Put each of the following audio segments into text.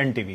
NTV।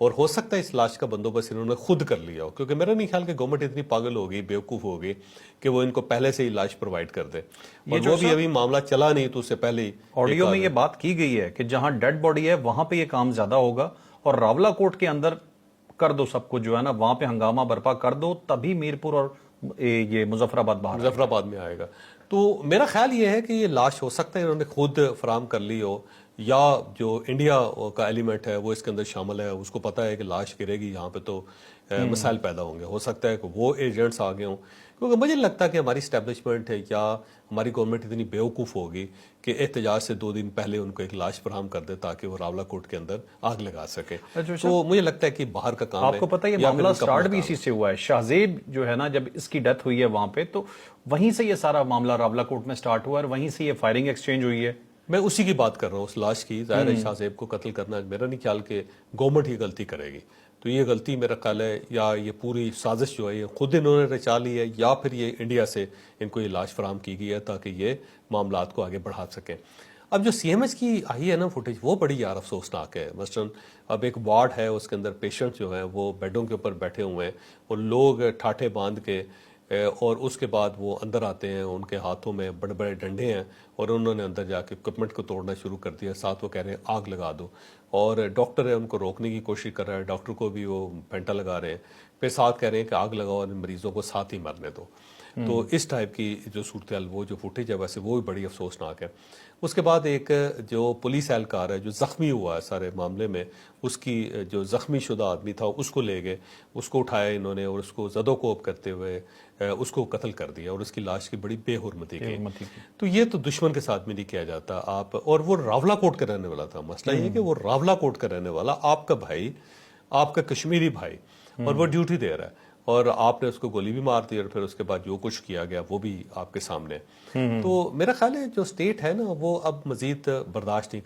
اور ہو سکتا ہے اس لاش کا بندوبست انہوں نے خود کر لیا ہو، کیونکہ میرا نہیں خیال کہ گورنمنٹ اتنی پاگل ہوگی، بیوقوف ہوگی کہ وہ ان کو پہلے سے ہی لاش پرووائڈ کر دے، اور وہ بھی ابھی معاملہ چلا نہیں تو اس سے پہلے ہی آڈیو میں یہ بات کی گئی ہے کہ جہاں ڈیڈ باڈی ہے وہاں پہ یہ کام زیادہ ہوگا، اور راولہ کوٹ کے اندر کر دو سب کچھ جو ہے نا، وہاں پہ ہنگامہ برپا کر دو، تبھی میرپور اور یہ مظفر آباد باہر مظفر آباد میں آئے گا۔ تو میرا خیال یہ ہے کہ یہ لاش ہو سکتا ہے انہوں نے خود فراہم کر لی ہو، یا جو انڈیا کا ایلیمنٹ ہے وہ اس کے اندر شامل ہے، اس کو پتا ہے کہ لاش گرے گی یہاں پہ تو مسائل پیدا ہوں گے، ہو سکتا ہے کہ وہ ایجنٹس آ گئے ہوں، کیونکہ مجھے نہیں لگتا کہ ہماری اسٹیبلشمنٹ ہے یا ہماری گورنمنٹ اتنی بیوقوف ہوگی کہ احتجاج سے 2 دن پہلے ان کو ایک لاش فراہم کر دے تاکہ وہ راولہ کوٹ کے اندر آگ لگا سکے۔ تو مجھے لگتا ہے کہ باہر کا کام ہے۔ آپ کو پتہ ہے یہ معاملہ سٹارٹ بھی اسی سے ہوا ہے، شاہزیب جو ہے نا جب اس کی ڈیتھ ہوئی ہے وہاں پہ، تو وہیں سے یہ سارا معاملہ راولہ کوٹ میں سٹارٹ ہوا اور وہیں سے یہ فائرنگ ایکسچینج ہوئی ہے۔ میں اسی کی بات کر رہا ہوں، اس لاش کی۔ ظاہر ہے شاہ زیب کو قتل کرنا میرا نہیں خیال کہ گورنمنٹ ہی غلطی کرے گی، تو یہ غلطی میرا خیال ہے یا یہ پوری سازش جو ہے یہ خود انہوں نے رچا لی ہے، یا پھر یہ انڈیا سے ان کو یہ لاش فراہم کی گئی ہے تاکہ یہ معاملات کو آگے بڑھا سکیں۔ اب جو سی ایم ایچ کی آئی ہے نا فوٹیج، وہ بڑی یار افسوسناک ہے۔ مثلاً اب ایک وارڈ ہے، اس کے اندر پیشنٹ جو ہیں وہ بیڈوں کے اوپر بیٹھے ہوئے ہیں، اور لوگ ٹھاٹھے باندھ کے اور اس کے بعد وہ اندر آتے ہیں، ان کے ہاتھوں میں بڑے بڑے ڈنڈے ہیں، اور انہوں نے اندر جا کے اکوپمنٹ کو توڑنا شروع کر دیا، ساتھ وہ کہہ رہے ہیں آگ لگا دو، اور ڈاکٹر ہے ان کو روکنے کی کوشش کر رہا ہے، ڈاکٹر کو بھی وہ پینٹا لگا رہے ہیں، پھر ساتھ کہہ رہے ہیں کہ آگ لگاؤ اور مریضوں کو ساتھ ہی مرنے دو۔ تو اس ٹائپ کی جو صورتحال، وہ جو فوٹیج ہے ویسے وہ بھی بڑی افسوسناک ہے۔ اس کے بعد ایک جو پولیس اہلکار ہے جو زخمی ہوا ہے سارے معاملے میں، اس کی جو زخمی شدہ آدمی تھا اس کو لے گئے، اس کو اٹھایا انہوں نے اور اس کو زد و کوب کرتے ہوئے اس کو قتل کر دیا، اور اس کی لاش کی بڑی بے حرمتی کی۔ تو یہ تو دشمن کے ساتھ میں نہیں کیا جاتا آپ، اور وہ راولہ کوٹ کا رہنے والا تھا۔ مسئلہ یہ ہے کہ وہ راولہ کوٹ کا رہنے والا آپ کا بھائی، آپ کا کشمیری بھائی، اور وہ ڈیوٹی دے رہا ہے، اور آپ نے اس کو گولی بھی مار دی، اور پھر اس کے بعد جو کچھ کیا گیا وہ بھی آپ کے سامنے۔ تو میرا خیال ہے جو اسٹیٹ ہے نا وہ اب مزید برداشت نہیں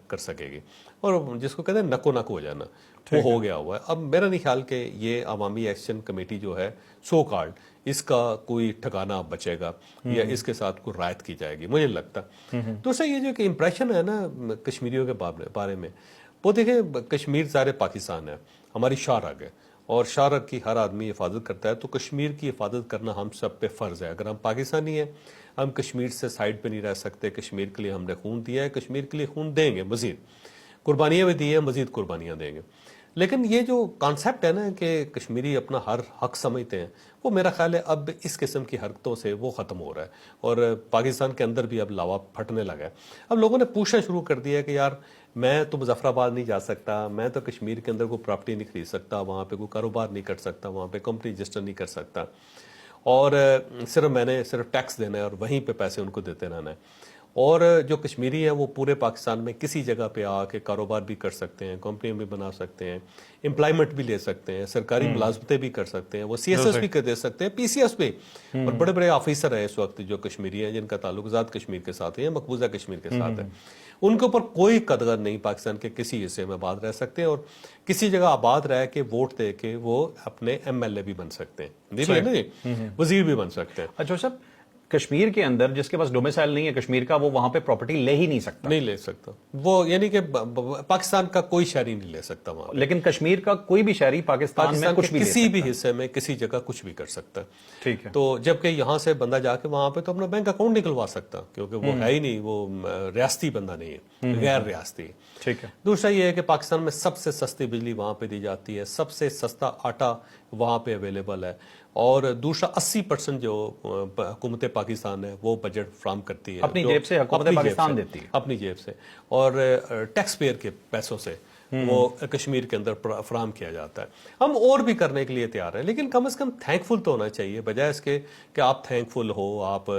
کر سکے گی، اور جس کو کہتے ہیں نکو نک ہو جانا، وہ ہو گیا ہوا ہے۔ اب میرا نہیں خیال کہ یہ عوامی ایکشن کمیٹی جو ہے سو کالڈ، اس کا کوئی ٹھکانہ اب بچے گا یا اس کے ساتھ کوئی رعایت کی جائے گی، مجھے نہیں لگتا۔ دوسرا یہ جو کہ امپریشن ہے نا کشمیریوں کے بارے میں، وہ دیکھیں کشمیر ظاہر پاکستان ہے، ہماری شاہ رگ ہے، اور شاہ رگ کی ہر آدمی حفاظت کرتا ہے، تو کشمیر کی حفاظت کرنا ہم سب پہ فرض ہے۔ اگر ہم پاکستانی ہیں، ہم کشمیر سے سائڈ پہ نہیں رہ سکتے۔ کشمیر کے لیے ہم نے خون دیا ہے، کشمیر کے لیے خون دیں گے، مزید قربانیاں بھی دی ہیں، مزید قربانیاں دیں گے۔ لیکن یہ جو کانسیپٹ ہے نا کہ کشمیری اپنا ہر حق سمجھتے ہیں، وہ میرا خیال ہے اب اس قسم کی حرکتوں سے وہ ختم ہو رہا ہے، اور پاکستان کے اندر بھی اب لاوا پھٹنے لگا ہے۔ اب لوگوں نے پوچھنا شروع کر دیا ہے کہ یار میں تو مظفر آباد نہیں جا سکتا، میں تو کشمیر کے اندر کوئی پراپرٹی نہیں خرید سکتا، وہاں پہ کوئی کاروبار نہیں کر سکتا، وہاں پہ کمپنی رجسٹر نہیں کر سکتا، اور صرف میں نے صرف ٹیکس دینا ہے اور وہیں پہ پیسے ان کو دیتے رہنا ہے۔ اور جو کشمیری ہیں وہ پورے پاکستان میں کسی جگہ پہ آ کے کاروبار بھی کر سکتے ہیں، کمپنیاں بھی بنا سکتے ہیں، امپلائمنٹ بھی لے سکتے ہیں، سرکاری ملازمتیں بھی کر سکتے ہیں، وہ سی ایس ایس بھی کر دے سکتے ہیں، پی سی ایس بھی، اور بڑے بڑے آفیسر ہیں اس وقت جو کشمیری ہیں جن کا تعلق ذات کشمیر کے ساتھ ہے یا مقبوضہ کشمیر کے ساتھ ہے، ان کے اوپر کوئی قدغن نہیں، پاکستان کے کسی حصے میں آباد رہ سکتے ہیں، اور کسی جگہ آباد رہ کے ووٹ دے کے وہ اپنے ایم ایل اے بھی بن سکتے ہیں، وزیر بھی بن سکتے ہیں۔ اچھا صاحب، کشمیر کے اندر جس کے پاس ڈومیسائل نہیں ہے کشمیر کا، وہ وہاں پہ پراپرٹی لے ہی نہیں سکتا، نہیں لے سکتا وہ، یعنی کہ پاکستان کا کوئی شہری نہیں لے سکتا وہاں، لیکن کشمیر کا کوئی بھی شہری پاکستان میں کچھ بھی کسی بھی حصے میں کسی جگہ کچھ بھی کر سکتا ہے۔ ٹھیک ہے، تو جبکہ یہاں سے بندہ جا کے وہاں پہ تو اپنا بینک اکاؤنٹ نکلوا سکتا، کیونکہ وہ ہے ہی نہیں، وہ ریاستی بندہ نہیں ہے، غیر ریاستی۔ ٹھیک ہے۔ دوسرا یہ ہے کہ پاکستان میں سب سے سستی بجلی وہاں پہ دی جاتی ہے، سب سے سستا آٹا وہاں پہ اویلیبل ہے، اور دوسرا 80% جو حکومت پاکستان ہے وہ بجٹ فراہم کرتی ہے، اپنی جیب سے حکومت پاکستان دیتی ہے، اپنی جیب سے، اور ٹیکس پیئر کے پیسوں سے وہ کشمیر کے اندر فراہم کیا جاتا ہے۔ ہم اور بھی کرنے کے لیے تیار ہیں، لیکن کم از کم تھینک فل تو ہونا چاہیے، بجائے اس کے کہ آپ تھینک فل ہو، آپ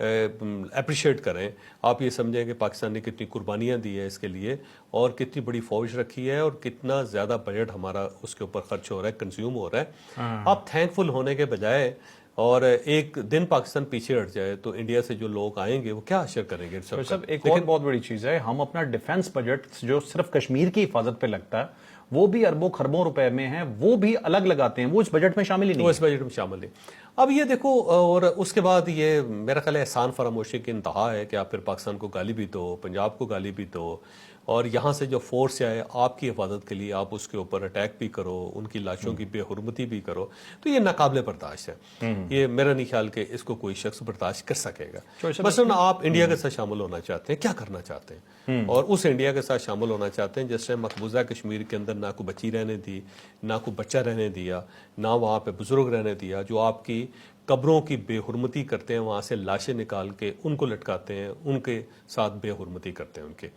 اپریشیٹ کریں، آپ یہ سمجھیں کہ پاکستان نے کتنی قربانیاں دی ہے اس کے لیے، اور کتنی بڑی فوج رکھی ہے، اور کتنا زیادہ بجٹ ہمارا اس کے اوپر خرچ ہو رہا ہے، کنزیوم ہو رہا ہے۔ آپ تھینک فل ہونے کے بجائے اور ایک دن پاکستان پیچھے ہٹ جائے تو انڈیا سے جو لوگ آئیں گے وہ کیا اشر کریں گے؟ سب ایک اور بہت بڑی چیز ہے، ہم اپنا ڈیفنس بجٹ جو صرف کشمیر کی حفاظت پہ لگتا ہے وہ بھی اربوں خربوں روپے میں ہے، وہ بھی الگ لگاتے ہیں، وہ اس بجٹ میں شامل ہی نہیں، وہ اس بجٹ میں شامل ہے۔ اب یہ دیکھو، اور اس کے بعد یہ میرا خیال ہے احسان فراموشی کی انتہا ہے کہ آپ پھر پاکستان کو گالی بھی دو، پنجاب کو گالی بھی دو، اور یہاں سے جو فورس آئے آپ کی حفاظت کے لیے آپ اس کے اوپر اٹیک بھی کرو، ان کی لاشوں کی بے حرمتی بھی کرو، تو یہ ناقابل برداشت ہے. یہ میرا نہیں خیال کہ اس کو کوئی شخص برداشت کر سکے گا. مثلاً آپ انڈیا کے ساتھ شامل ہونا چاہتے ہیں، کیا کرنا چاہتے ہیں؟ اور اس انڈیا کے ساتھ شامل ہونا چاہتے ہیں جس نے مقبوضہ کشمیر کے اندر نہ کوئی بچی رہنے دی، نہ کوئی بچہ رہنے دیا، نہ وہاں پہ بزرگ رہنے دیا، جو آپ کی قبروں کی بے حرمتی کرتے ہیں، وہاں سے لاشیں نکال کے ان کو لٹکاتے ہیں، ان کے ساتھ بے حرمتی کرتے ہیں ان کے.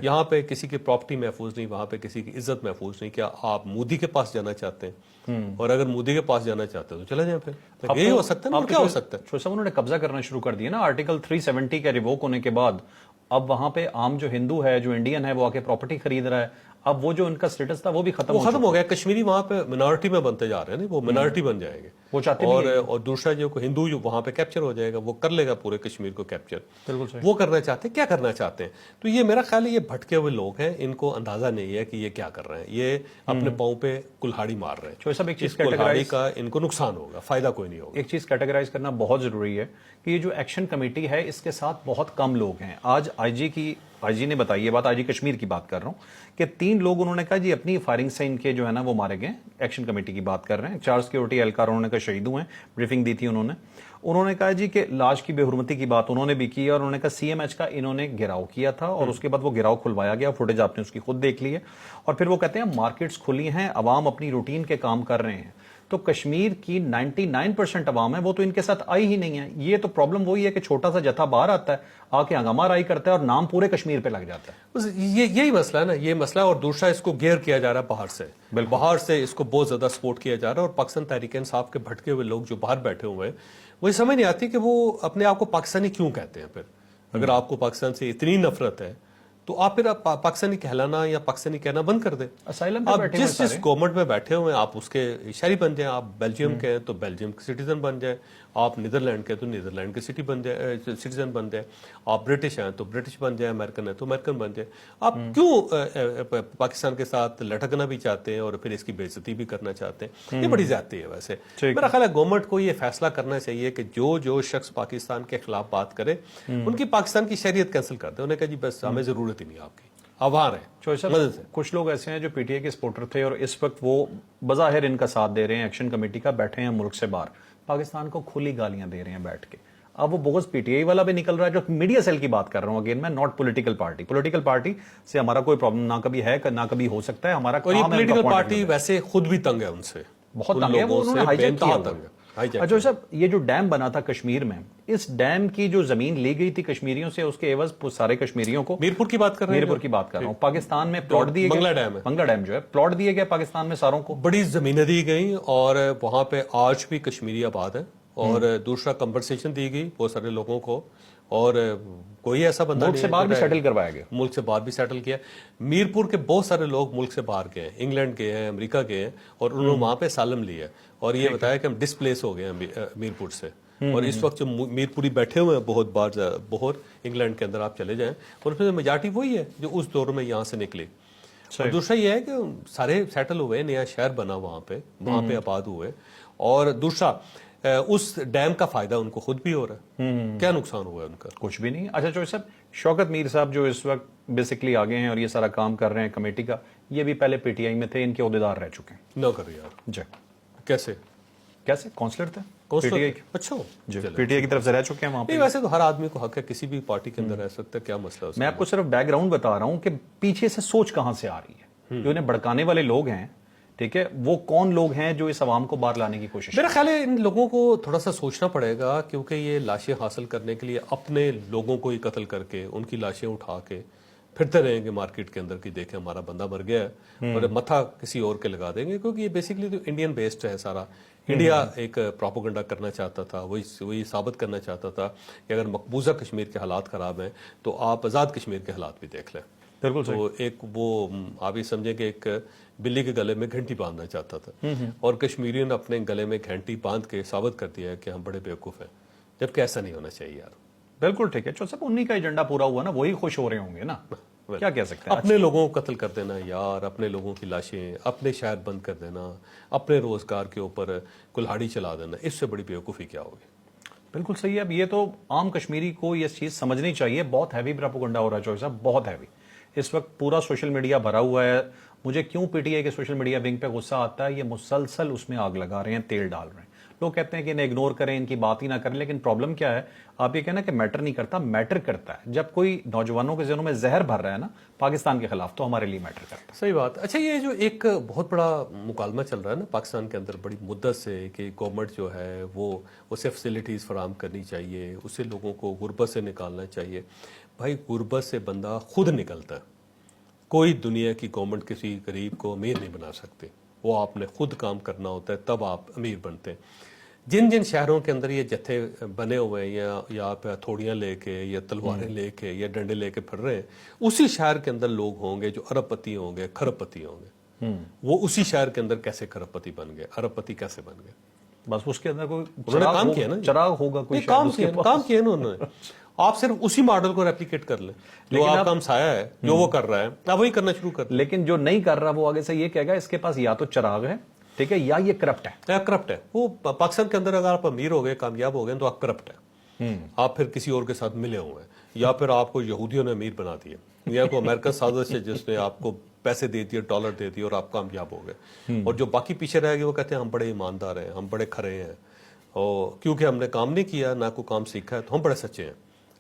یہاں پہ کسی کی پراپرٹی محفوظ نہیں، وہاں پہ کسی کی عزت محفوظ نہیں. کیا آپ مودی کے پاس جانا چاہتے ہیں؟ اور اگر مودی کے پاس جانا چاہتے ہیں تو چلے جائیں. پھر یہی ہو سکتا ہے نا، اور کیا ہو سکتا ہے؟ صاحب انہوں نے قبضہ کرنا شروع کر دیا نا آرٹیکل 370 کے ریووک ہونے کے بعد. اب وہاں پہ عام جو ہندو ہے، جو انڈین ہے، وہ آ کے پراپرٹی خرید رہا ہے. اب وہ جو ان کا سٹیٹس تھا وہ بھی ختم ہو گیا. کشمیری وہاں پہ منارٹی میں بنتے جا رہے ہیں، وہ منارٹی بن جائیں گے. وہ چاہتے اور دوسرا جو ہندو جو وہاں پہ کیپچر ہو جائے گا، وہ کر لے گا پورے کشمیر کو کیپچر. بالکل صحیح. وہ کرنا چاہتے ہیں. کیا کرنا چاہتے ہیں؟ تو یہ میرا خیال ہے یہ بھٹکے ہوئے لوگ ہیں، ان کو اندازہ نہیں ہے کہ یہ کیا کر رہے ہیں. یہ اپنے پاؤں پہ کلہاڑی مار رہے ہیں. اس کلہاڑی کا ان کو نقصان ہوگا، فائدہ کوئی نہیں ہوگا. ایک چیز کیٹیگرائز کرنا بہت ضروری ہے کہ یہ جو ایکشن کمیٹی ہے اس کے ساتھ بہت کم لوگ ہیں. آج آئی جی نے بتائی یہ بات، آئی جی کشمیر کی بات کر رہا ہوں کہ 3 لوگ انہوں نے کہا جی اپنی فائرنگ سے ان کے جو ہے نا وہ مارے گئے. ایکشن کمیٹی کی بات کر رہے ہیں. 4 سیکیورٹی اہلکار انہوں نے کہا شہید ہوئے ہیں. بریفنگ دی تھی انہوں نے کہا جی کہ لاش کی بے حرمتی کی بات انہوں نے بھی کی، اور انہوں نے کہا سی ایم ایچ کا انہوں نے گھیراؤ کیا تھا اور اس کے بعد وہ گھیراؤ کھلوایا گیا. فوٹیج آپ نے اس کی خود دیکھ لی ہے. اور پھر وہ کہتے ہیں مارکیٹس کھلی ہیں، عوام اپنی روٹین کے کام کر رہے ہیں. تو کشمیر کی 99% عوام ہے وہ تو ان کے ساتھ آئی ہی نہیں ہے. یہ تو پرابلم وہی ہے کہ چھوٹا سا جتھا باہر آتا ہے، آ کے ہنگامہ رائی کرتا ہے اور نام پورے کشمیر پہ لگ جاتا ہے. یہی مسئلہ ہے نا، یہ مسئلہ. اور دوسرا اس کو گیئر کیا جا رہا ہے باہر سے اس کو بہت زیادہ سپورٹ کیا جا رہا ہے. اور پاکستان تحریک انصاف کے بھٹکے ہوئے لوگ جو باہر بیٹھے ہوئے ہیں، وہی سمجھ نہیں آتی کہ وہ اپنے آپ کو پاکستانی کیوں کہتے ہیں. پھر اگر آپ کو پاکستان سے اتنی نفرت ہے تو آپ پھر پاکستانی کہلانا یا پاکستانی کہنا بند کر دیں. آپ جس گورنمنٹ میں بیٹھے ہوئے ہیں آپ اس کے شہری بن جائیں. آپ بیلجیم کے ہیں تو بیلجیم کے سٹیزن بن جائیں. آپ نیدرلینڈ کے تو نیدرلینڈ کے سٹیزن بن جائیں. آپ برٹش ہیں تو برٹش بن جائیں. امریکن ہیں تو امریکن بن جائیں. آپ کیوں پاکستان کے ساتھ لٹکنا بھی چاہتے ہیں اور پھر اس کی بے عزتی بھی کرنا چاہتے ہیں؟ یہ بڑی زیادتی ہے. ویسے میرا خیال ہے گورنمنٹ کو یہ فیصلہ کرنا چاہیے کہ جو شخص پاکستان کے خلاف بات کرے ان کی پاکستان کی شہریت کینسل کر دے. انہیں کہا جی بس ہمیں ضرورت ہی نہیں آپ کی، آبھار ہے. کچھ لوگ ایسے ہیں جو پی ٹی اے کے سپورٹر تھے اور اس وقت وہ بظاہر ان کا ساتھ دے رہے ہیں ایکشن کمیٹی کا، بیٹھے ہیں ملک سے باہر، پاکستان کو کھلی گالیاں دے رہے ہیں بیٹھ کے. اب وہ بغض پی ٹی آئی والا بھی نکل رہا ہے جو میڈیا سیل کی بات کر رہا ہوں. اگین میں ناٹ پولیٹیکل پارٹی سے ہمارا کوئی پرابلم نہ کبھی ہے نہ کبھی ہو سکتا ہے. ہمارا پولیٹیکل پارٹی ویسے خود بھی تنگ ہے ان سے، بہت تنگ ہے. وہ انہوں نے ہائی جیک کیا. اچھا صاحب یہ جو ڈیم بنا تھا کشمیر میں، اس ڈیم کی جو زمین لی گئی تھی کشمیریوں سے، اس کے عوض سارے کشمیریوں کو، میرپور کی بات کر رہا ہوں، پاکستان میں پلاٹ دیے گئے. بنگلہ ڈیم جو ہے پلاٹ دیے گئے پاکستان میں ساروں کو، بڑی زمینیں دی گئی اور وہاں پہ آج بھی کشمیری آباد ہے. اور دوسرا کمپنسیشن دی گئی بہت سارے لوگوں کو. اور کوئی ایسا بندہ ملک سے باہر بھی سیٹل کروایا گیا. ملک سے باہر بھی سیٹل کیا. میرپور کے بہت سارے لوگ ملک سے باہر گئے ہیں، انگلینڈ گئے ہیں، امریکہ گئے ہیں، اور انہوں نے وہاں پہ اسائلم لیا اور یہ بتایا کہ ہم ڈسپلیس ہو گئے ہیں میرپور سے. اور اس وقت جو میرپوری بیٹھے ہوئے ہیں بہت انگلینڈ کے اندر آپ چلے جائیں، اور پھر میجارٹی وہی ہے جو اس دور میں یہاں سے نکلی. اور دوسرا یہ ہے کہ سارے سیٹل ہوئے، نیا شہر بنا وہاں پہ آباد ہوئے. اور دوسرا اس ڈیم کا فائدہ ان کو خود بھی ہو رہا ہے. کیا نقصان ہوا ہے ان کا؟ کچھ بھی نہیں. اچھا چوہے صاحب، شوکت میر صاحب جو اس وقت بیسکلی آگے ہیں اور یہ سارا کام کر رہے ہیں کمیٹی کا، یہ بھی پہلے پی ٹی آئی میں تھے، ان کے عہدیدار رہ چکے ہیں. نہ کر یار. جی کیسے کونسلر تھے پی ٹی آئی کے؟ اچھا جی پی ٹی آئی کی طرف سے رہ چکے ہیں وہاں پہ. ویسے تو ہر آدمی کو حق ہے کسی بھی پارٹی کے اندر رہ سکتا ہے. کیا مسئلہ؟ میں آپ کو صرف بیک گراؤنڈ بتا رہا ہوں کہ پیچھے سے سوچ کہاں سے آ رہی ہے. جو انہیں بھڑکانے والے لوگ ہیں، ٹھیک ہے، وہ کون لوگ ہیں جو اس عوام کو باہر لانے کی کوشش؟ میرا خیال ہے ان لوگوں کو تھوڑا سا سوچنا پڑے گا، کیونکہ یہ لاشیں حاصل کرنے کے لیے اپنے لوگوں کو ہی قتل کر کے ان کی لاشیں اٹھا کے پھرتے رہیں گے مارکیٹ کے اندر کہ دیکھیں ہمارا بندہ مر گیا ہے، اور متھا کسی اور کے لگا دیں گے. کیونکہ یہ بیسکلی تو انڈین بیسڈ ہے سارا. انڈیا ایک پروپیگنڈا کرنا چاہتا تھا، وہی ثابت کرنا چاہتا تھا کہ اگر مقبوضہ کشمیر کے حالات خراب ہیں تو آپ آزاد کشمیر کے حالات بھی دیکھ لیں. بالکل. تو ایک وہ آپ یہ سمجھیں کہ ایک بلی کے گلے میں گھنٹی باندھنا چاہتا تھا، اور کشمیریوں نے اپنے گلے میں گھنٹی باندھ کے ثابت کر دیا ہے کہ ہم بڑے بیوقوف ہیں، جبکہ ایسا نہیں ہونا چاہیے یار. بالکل ٹھیک ہے. چو صاحب انہی کا ایجنڈا پورا ہوا نا، وہی خوش ہو رہے ہوں گے نا. کیا کہہ سکتے ہیں؟ اپنے لوگوں کو قتل کر دینا یار، اپنے لوگوں کی لاشیں، اپنے شہر بند کر دینا، اپنے روزگار کے اوپر کلہاڑی چلا دینا، اس سے بڑی بیوقوفی کیا ہوگی؟ بالکل صحیح ہے. اب یہ تو عام کشمیری کو یہ چیز سمجھنی چاہیے. بہت ہیوی پروپیگنڈا ہو رہا ہے چوہے صاحب، بہت ہیوی. اس وقت پورا سوشل میڈیا بھرا ہوا ہے. مجھے کیوں پی ٹی آئی کے سوشل میڈیا ونگ پہ غصہ آتا ہے, یہ مسلسل اس میں آگ لگا رہے ہیں, تیل ڈال رہے ہیں. لوگ کہتے ہیں کہ انہیں اگنور کریں, ان کی بات ہی نہ کریں, لیکن پرابلم کیا ہے, آپ یہ کہنا کہ میٹر نہیں کرتا, میٹر کرتا ہے. جب کوئی نوجوانوں کے ذہنوں میں زہر بھر رہا ہے نا پاکستان کے خلاف, تو ہمارے لیے میٹر کرتا ہے. صحیح بات. اچھا, یہ جو ایک بہت بڑا مکالمہ چل رہا ہے نا پاکستان کے اندر بڑی مدت سے کہ گورنمنٹ جو ہے وہ اسے فیسلٹیز فراہم کرنی چاہیے, اسے لوگوں کو غربت سے نکالنا چاہیے. بھائی غربت سے بندہ خود نکلتا ہے, کوئی دنیا کی گورنمنٹ کسی غریب کو امیر نہیں بنا سکتے. وہ آپ نے خود کام کرنا ہوتا ہے تب آپ امیر بنتے ہیں. جن جن شہروں کے اندر یہ جتھے بنے ہوئے ہیں یا آپ ہتھوڑیاں لے کے یا تلواریں لے کے یا ڈنڈے لے کے پھر رہے ہیں, اسی شہر کے اندر لوگ ہوں گے جو ارب پتی ہوں گے, کھرب پتی ہوں گے. وہ اسی شہر کے اندر کیسے کھرب پتی بن گئے, ارب پتی کیسے بن گئے؟ بس اس کے اندر کوئی انہوں نے کام کیا نا, چراغ ہوگا کوئی, کام کیا نا انہوں نے. آپ صرف اسی ماڈل کو ریپلیکیٹ کر لیں, جو آپ کا ہمسایہ ہے جو وہ کر رہا ہے آپ وہی کرنا شروع کر دیں. لیکن جو نہیں کر رہا وہ آگے سے یہ کہے گا اس کے پاس یا تو چراغ ہے, ٹھیک ہے, یا یہ کرپٹ ہے. کرپٹ ہے. وہ پاکستان کے اندر اگر آپ امیر ہو گئے, کامیاب ہو گئے تو آپ کرپٹ ہیں. آپ پھر کسی اور کے ساتھ ملے ہوئے ہیں, یا پھر آپ کو یہودیوں نے امیر بنا دیا, یا کوئی امریکن سازش ہے جس نے آپ کو پیسے دے دیے, ڈالر دے دیے اور آپ کامیاب ہو گئے. اور جو باقی پیچھے رہ گئے وہ کہتے ہیں ہم بڑے ایماندار ہیں, ہم بڑے کھرے ہیں, اور کیونکہ ہم نے کام نہیں کیا, نہ کوئی کام سیکھا ہے, تو ہم بڑے سچے ہیں,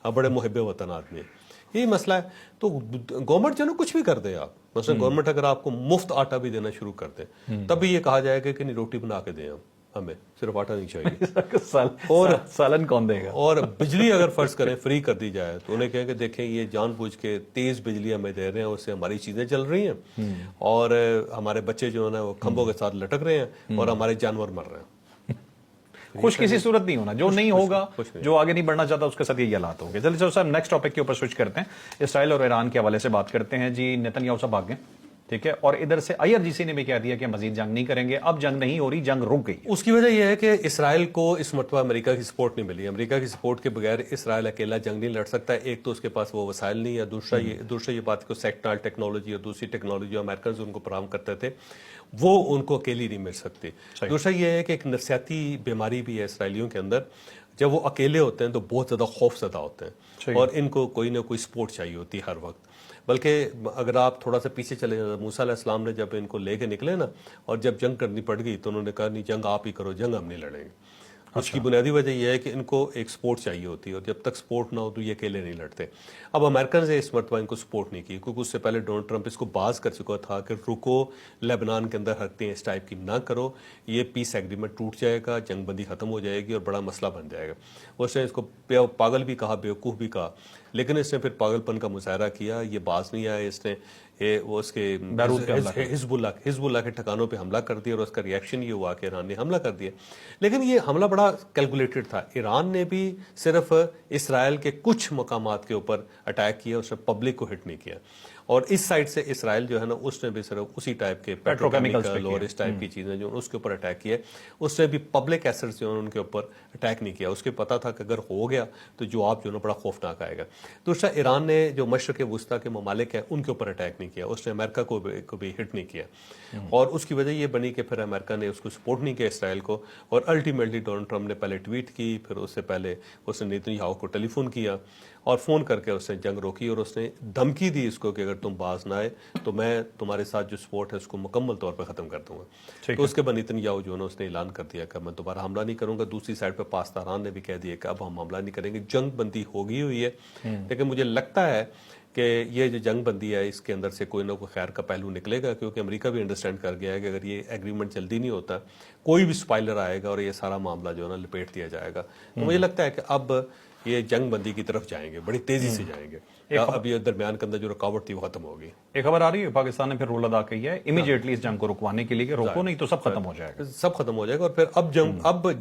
ہم بڑے محب وطن آدمی ہیں. یہی مسئلہ ہے. تو گورنمنٹ جو ہے نا کچھ بھی کر دے آپ, مثلا گورنمنٹ اگر آپ کو مفت آٹا بھی دینا شروع کر دے تب بھی یہ کہا جائے گا کہ نہیں روٹی بنا کے دیں, ہمیں صرف آٹا نہیں چاہیے. اور سالن کون دے گا؟ اور بجلی اگر فرض کریں فری کر دی جائے تو انہیں کہیں کہ دیکھیں یہ جان بوجھ کے تیز بجلی ہمیں دے رہے ہیں, اس سے ہماری چیزیں چل رہی ہیں اور ہمارے بچے جو ہے نا وہ کھمبوں کے ساتھ لٹک رہے ہیں اور ہمارے جانور مر رہے ہیں. خوش کسی صورت نہیں ہونا, جو نہیں ہوگا, جو آگے نہیں بڑھنا چاہتا اس کے ساتھ یہ حالات ہوں گے. چلیے صاحب نیکسٹ ٹاپک کے اوپر سوئچ کرتے ہیں, اسرائیل اور ایران کے حوالے سے بات کرتے ہیں. جی نیتن یاہو صاحب آگے, ٹھیک ہے, اور ادھر سے IRGC نے بھی کہہ دیا کہ مزید جنگ نہیں کریں گے. اب جنگ نہیں ہو رہی, جنگ رک گئی. اس کی وجہ یہ ہے کہ اسرائیل کو اس مرتبہ امریکہ کی سپورٹ نہیں ملی. امریکہ کی سپورٹ کے بغیر اسرائیل اکیلا جنگ نہیں لڑ سکتا. ایک تو اس کے پاس وہ وسائل نہیں ہے, دوسرا یہ بات کہ سیکٹنال ٹیکنالوجی اور دوسری ٹیکنالوجی جو امریکنز ان کو فراہم کرتے تھے وہ ان کو اکیلی نہیں مل سکتی. دوسرا یہ ہے کہ ایک نفسیاتی بیماری بھی ہے اسرائیلیوں کے اندر. جب وہ اکیلے ہوتے ہیں تو بہت زیادہ خوف زدہ ہوتے ہیں اور ان کو کوئی نہ کوئی سپورٹ چاہیے ہوتی ہے ہر وقت. بلکہ اگر آپ تھوڑا سا پیچھے چلے, موسیٰ علیہ السلام نے جب ان کو لے کے نکلے نا اور جب جنگ کرنی پڑ گئی تو انہوں نے کہا نہیں جنگ آپ ہی کرو, جنگ ہم نہیں لڑیں گے. اس کی بنیادی وجہ یہ ہے کہ ان کو ایک سپورٹ چاہیے ہوتی ہے اور جب تک سپورٹ نہ ہو تو یہ اکیلے نہیں لڑتے. اب امریکنز نے اس مرتبہ ان کو سپورٹ نہیں کی کیونکہ اس سے پہلے ڈونلڈ ٹرمپ اس کو باز کر چکا تھا کہ رکو, لیبنان کے اندر حرکتیں اس ٹائپ کی نہ کرو, یہ پیس ایگریمنٹ ٹوٹ جائے گا, جنگ بندی ختم ہو جائے گی اور بڑا مسئلہ بن جائے گا. اس نے اس کو پاگل بھی کہا, بیوقوف بھی کہا, لیکن اس نے پھر پاگل پن کا مظاہرہ کیا, یہ باز نہیں آیا. اس نے وہ اس کے حزب اللہ کے ٹھکانوں پہ حملہ کر دیا اور اس کا ریئیکشن یہ ہوا کہ ایران نے حملہ کر دیا. لیکن یہ حملہ بڑا کیلکولیٹڈ تھا. ایران نے بھی صرف اسرائیل کے کچھ مقامات کے اوپر اٹیک کیا, اس نے پبلک کو ہٹ نہیں کیا. اور اس سائڈ سے اسرائیل جو ہے نا اس نے بھی صرف اسی ٹائپ کے پیٹروکیمیکل اور اس ٹائپ کی چیزیں جو اس کے اوپر اٹیک کیا, اس نے بھی پبلک ایسٹس جو ہیں ان کے اوپر اٹیک نہیں کیا. اس کے پتا تھا کہ اگر ہو گیا تو جواب جو ہے نا بڑا خوفناک آئے گا. دوسرا ایران نے جو مشرق وسطیٰ کے ممالک ہیں ان کے اوپر اٹیک نہیں کیا, اس نے امریکہ کو بھی ہٹ نہیں کیا. اور اس کی وجہ یہ بنی کہ پھر امریکہ نے اس کو سپورٹ نہیں کیا اسرائیل کو. اور الٹیمیٹلی ڈونلڈ ٹرمپ نے پہلے ٹویٹ کی, پھر اس سے پہلے اس نے نیتن یاہو کو ٹیلی فون کیا اور فون کر کے اس نے جنگ روکی اور اس نے دھمکی دی اس کو کہ اگر تم باز نہ آئے تو میں تمہارے ساتھ جو سپورٹ ہے اس کو مکمل طور پہ ختم کر دوں گا. تو اس کے بعد نیتن یاہو جو ہے نا اس نے اعلان کر دیا کہ میں دوبارہ حملہ نہیں کروں گا. دوسری سائڈ پہ پاسداران نے بھی کہہ دیا کہ اب ہم حملہ نہیں کریں گے. جنگ بندی ہوگی ہوئی ہے, لیکن مجھے لگتا ہے کہ یہ جو جنگ بندی ہے اس کے اندر سے کوئی نہ کوئی خیر کا پہلو نکلے گا, کیونکہ امریکہ بھی انڈرسٹینڈ کر گیا ہے کہ اگر یہ ایگریمنٹ جلدی نہیں ہوتا کوئی بھی سپائلر آئے گا اور یہ سارا معاملہ جو ہے نا لپیٹ دیا جائے گا. تو مجھے لگتا ہے کہ اب یہ جنگ بندی کی طرف جائیں گے, بڑی تیزی سے جائیں گے. اب یہ درمیان کے اندر جو رکاوٹ تھی وہ ختم ہوگی. ایک خبر آ رہی ہے پاکستان نے پھر رول ادا کیا ہے امیڈیٹلی اس جنگ کو رکوانے کے لیے کہ روکو نہیں تو سب ختم ہو جائے گا. سب ختم ہو جائے گا اور پھر اب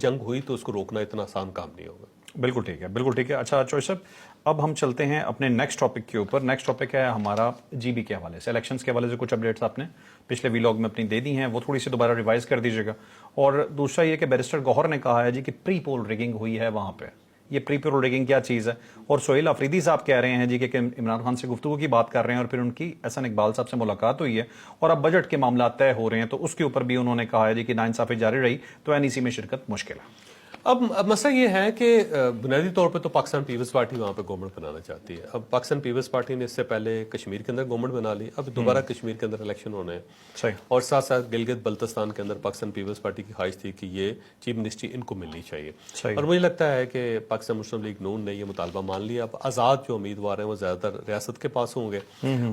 جنگ ہوئی تو اس کو روکنا اتنا آسان کام نہیں ہوگا. بالکل ٹھیک ہے, بالکل ٹھیک ہے. اچھا چوہے صاحب, اب ہم چلتے ہیں اپنے نیکسٹ ٹاپک کے اوپر. نیکسٹ ٹاپک ہے ہمارا GB کے حوالے سے, الیکشنز کے حوالے سے کچھ اپڈیٹس آپ نے پچھلے ویلاگ میں اپنی دے دی ہیں, وہ تھوڑی سی دوبارہ ریوائز کر دیجیے گا. اور دوسرا یہ کہ بیرسٹر گوہر نے کہا ہے جی کہ پری پول ریگنگ ہوئی ہے وہاں پہ. یہ پری پول ریگنگ کیا چیز ہے؟ اور سہیل آفریدی صاحب کہہ رہے ہیں جی کہ عمران خان سے گفتگو کی بات کر رہے ہیں اور پھر ان کی احسن اقبال صاحب سے ملاقات ہوئی ہے اور اب بجٹ کے معاملات طے ہو رہے ہیں, تو اس کے اوپر بھی انہوں نے کہا ہے جی کہ ناانصافی جاری رہی تو NEC میں شرکت مشکل ہے. اب مسئلہ یہ ہے کہ بنیادی طور پہ تو پاکستان پیپلز پارٹی وہاں پہ گورنمنٹ بنانا چاہتی ہے. اب پاکستان پیپلز پارٹی نے اس سے پہلے کشمیر کے اندر گورنمنٹ بنا لی, اب دوبارہ کشمیر کے اندر الیکشن ہونے ہیں. صحیح. اور ساتھ ساتھ گلگت بلتستان کے اندر پاکستان پیپلز پارٹی کی خواہش تھی کہ یہ چیف منسٹری ان کو ملنی چاہیے. صحیح. اور مجھے لگتا ہے کہ پاکستان مسلم لیگ نون نے یہ مطالبہ مان لیا. اب آزاد جو امیدوار ہیں وہ زیادہ تر ریاست کے پاس ہوں گے,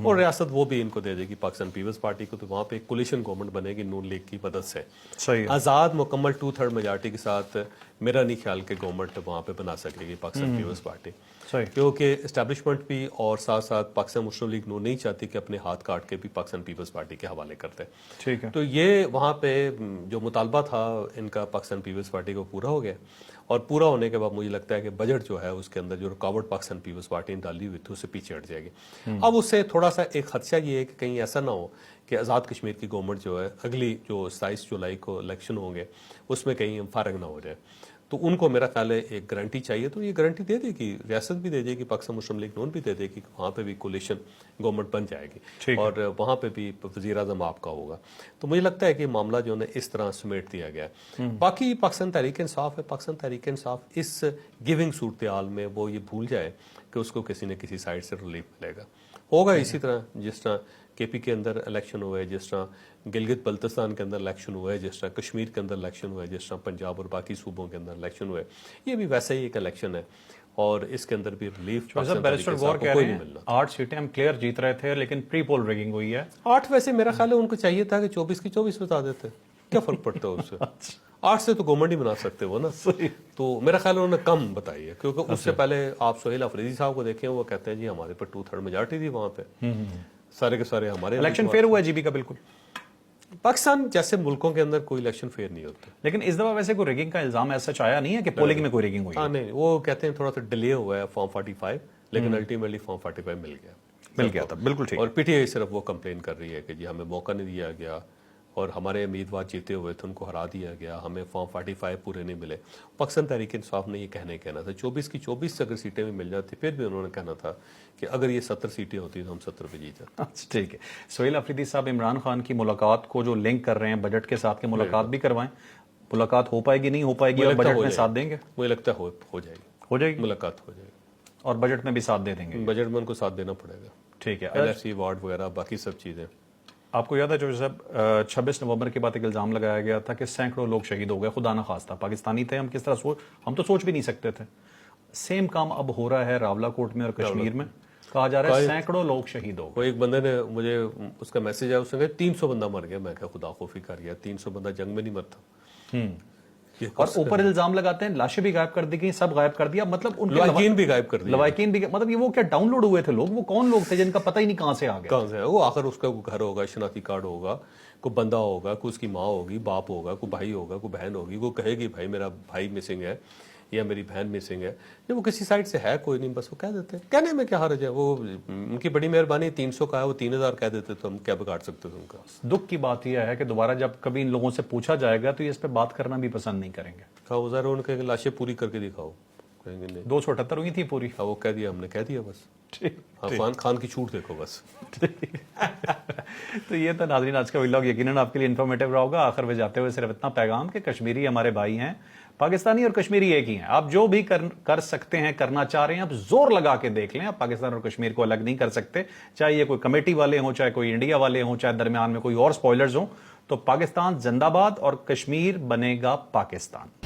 اور ریاست وہ بھی ان کو دے دے گی پاکستان پیپلز پارٹی کو, تو وہاں پہ ایک کولیشن گورنمنٹ بنے گی نون لیگ کی مدد سے. صحیح. آزاد مکمل 2/3 میجارٹی کے ساتھ میرا نہیں خیال کہ گورنمنٹ وہاں پہ بنا سکے گی پاکستان پیپلز پارٹی, صحیح. کیونکہ اسٹیبلشمنٹ بھی اور ساتھ ساتھ پاکستان مسلم لیگ نون نہیں چاہتی کہ اپنے ہاتھ کاٹ کے بھی پاکستان پیپلز پارٹی کے حوالے کرتے. ٹھیک ہے. تو یہ وہاں پہ جو مطالبہ تھا ان کا پاکستان پیپلز پارٹی کو پورا ہو گیا, اور پورا ہونے کے بعد مجھے لگتا ہے کہ بجٹ جو ہے اس کے اندر جو رکاوٹ پاکستان پیپلز پارٹی نے ڈالی ہوئی تھی اس سے پیچھے ہٹ جائے گی. اب اس سے تھوڑا سا ایک خدشہ یہ ہے کہ کہیں ایسا نہ ہو کہ آزاد کشمیر کی گورنمنٹ جو ہے اگلی جو 27 جولائی کو الیکشن ہوں گے اس میں کہیں فارغ نہ ہو جائے. تو ان کو میرا خیال ہے ایک گارنٹی چاہیے, تو یہ گارنٹی دے دے گی ریاست بھی, دے دے گی پاکستان مسلم لیگ نون بھی دے دے گی, وہاں پہ بھی کولیشن گورنمنٹ بن جائے گی اور وہاں پہ بھی وزیر اعظم آپ کا ہوگا. تو مجھے لگتا ہے کہ معاملہ جو ہے اس طرح سمیٹ دیا گیا ہے. باقی پاکستان تحریک انصاف ہے, پاکستان تحریک انصاف اس گیونگ صورتحال میں وہ یہ بھول جائے کہ اس کو کسی نہ کسی سائڈ سے ریلیف ملے گا. ہوگا اسی طرح جس طرح کے پی کے اندر الیکشن ہوئے, جس طرح گلگت بلتستان کے اندر الیکشن ہوئے, جس طرح کشمیر کے اندر الیکشن ہوئے, جس طرح پنجاب اور باقی صوبوں کے اندر الیکشن ہوئے, یہ بھی ویسا ہی ایک الیکشن ہے اور اس کے اندر بھی ریلیف بیرسٹر غور کہہ رہے ہیں 8 سیٹیں ہم کلیئر جیت رہے تھے لیکن پری پول ریگنگ ہوئی ہے. 8 ویسے میرا خیال ہے ان کو چاہیے تھا کہ 24 کی 24 بتا دیتے, کیا فرق پڑتا ہے اس سے. 8 سے تو گورنمنٹ ہی بنا سکتے وہ نا, تو میرا خیال انہوں نے کم بتائی ہے, کیونکہ اس سے پہلے آپ سہیل افریدی صاحب کو دیکھیں, وہ کہتے ہیں جی ہمارے پر 2/3 میجارٹی تھی وہاں پہ, سارے کے سارے ہمارے. الیکشن فیئر ہوا ہے جی بی کا بالکل. پاکستان جیسے ملکوں کے اندر کوئی الیکشن فیئر نہیں ہوتا, لیکن اس دفعہ ویسے کوئی ریگنگ کا الزام ایسا آیا نہیں ہے کہ پولنگ میں کوئی ریگنگ ہوئی. ہاں نہیں, وہ کہتے ہیں تھوڑا سا ڈیلے ہوا ہے فارم 45, لیکن الٹیمیٹلی فارم 45 مل گیا تھا. بالکل ٹھیک. اور پی ٹی آئی صرف وہ کمپلین کر رہی ہے کہ جی ہمیں موقع نہیں دیا گیا اور ہمارے امیدوار جیتے ہوئے تھے ان کو ہرا دیا گیا, ہمیں فارم 45 پورے نہیں ملے. پاکستان تحریک انصاف نے یہ کہنا تھا 24 کی 24 اگر سیٹیں بھی مل جاتی, پھر بھی انہوں نے کہنا تھا کہ اگر یہ 70 سیٹیں ہوتی تو ہم 70 پہ جیت جاتے. ٹھیک ہے. سہیل افریدی صاحب عمران خان کی ملاقات کو جو لنک کر رہے ہیں بجٹ کے ساتھ, کہ ملاقات بھی کروائیں, ملاقات ہو پائے گی نہیں ہو پائے گی اور بجٹ میں ساتھ دیں گے؟ مجھے لگتا ہے ہو جائے گی ملاقات, ہو جائے گی اور بجٹ میں بھی ساتھ دے دیں گے. بجٹ میں ان کو ساتھ دینا پڑے گا. ٹھیک ہے. ایل ایف سی وارڈ وغیرہ باقی سب چیزیں. آپ کو یاد ہے جوش صاحب 26 نومبر کے بعد ایک الزام لگایا گیا تھا کہ سینکڑوں لوگ شہید ہو گئے, خدا نہ خواستہ پاکستانی تھے, ہم کس طرح ہم تو سوچ بھی نہیں سکتے تھے. سیم کام اب ہو رہا ہے راولکوٹ میں اور کشمیر میں, کہا جا رہا ہے سینکڑوں لوگ شہید ہو گئے. وہ ایک بندے نے مجھے اس کا میسج آیا, اس نے کہا 300 بندہ مر گیا. میں کہا خدا خوفی کر گیا, 300 بندہ جنگ میں نہیں مرتا. اور اوپر الزام لگاتے ہیں لاشیں بھی غائب کر دی گئی, سب غائب کر دیا, مطلب ان کے لواحقین بھی غائب کر دیا. لواحقین بھی, مطلب یہ وہ کیا ڈاؤن لوڈ ہوئے تھے لوگ, وہ کون لوگ تھے جن کا پتہ ہی نہیں کہاں سے آ گئے, کہاں سے وہ آخر اس کا کوئی گھر ہوگا, شناختی کارڈ ہوگا, کوئی بندہ ہوگا, کوئی اس کی ماں ہوگی, باپ ہوگا, کوئی بھائی ہوگا, کوئی بہن ہوگی, وہ کہے گی بھائی میرا بھائی مسنگ ہے یا میری بہن مسنگ ہے. جب وہ کسی سائڈ سے ہے کوئی نہیں, بس وہ کہہ دیتے ہیں, کہنے میں کیا حرج ہے, وہ ان کی بڑی مہربانی. 300 کا ہے وہ 3000 کہہ دیتے, تو ہم کیا بگاڑ سکتے تھے ان کا. دکھ کی بات یہ ہے کہ دوبارہ جب کبھی ان لوگوں سے پوچھا جائے گا تو یہ اس پہ بات کرنا بھی پسند نہیں کریں گے. کہا وہ ذرا ان کے لاشیں پوری کر کے دکھاؤ, کہیں گے نہیں 278 ہوئی تھی پوری. وہ کہہ دیا, ہم نے کہہ دیا بس. عرفان خان کی چھوٹ دیکھو بس. تو یہ تو ناظرین آج کا ویلاگ یقیناً آپ کے لیے انفارمیٹیو رہا ہوگا. آخر میں جاتے ہوئے صرف اتنا پیغام کہ کشمیری ہمارے بھائی ہیں, پاکستانی اور کشمیری ایک ہی ہیں. آپ جو بھی کر سکتے ہیں, کرنا چاہ رہے ہیں, آپ زور لگا کے دیکھ لیں. آپ پاکستان اور کشمیر کو الگ نہیں کر سکتے, چاہے یہ کوئی کمیٹی والے ہوں, چاہے کوئی انڈیا والے ہوں, چاہے درمیان میں کوئی اور سپوائلرز ہوں. تو پاکستان زندہ باد اور کشمیر بنے گا پاکستان.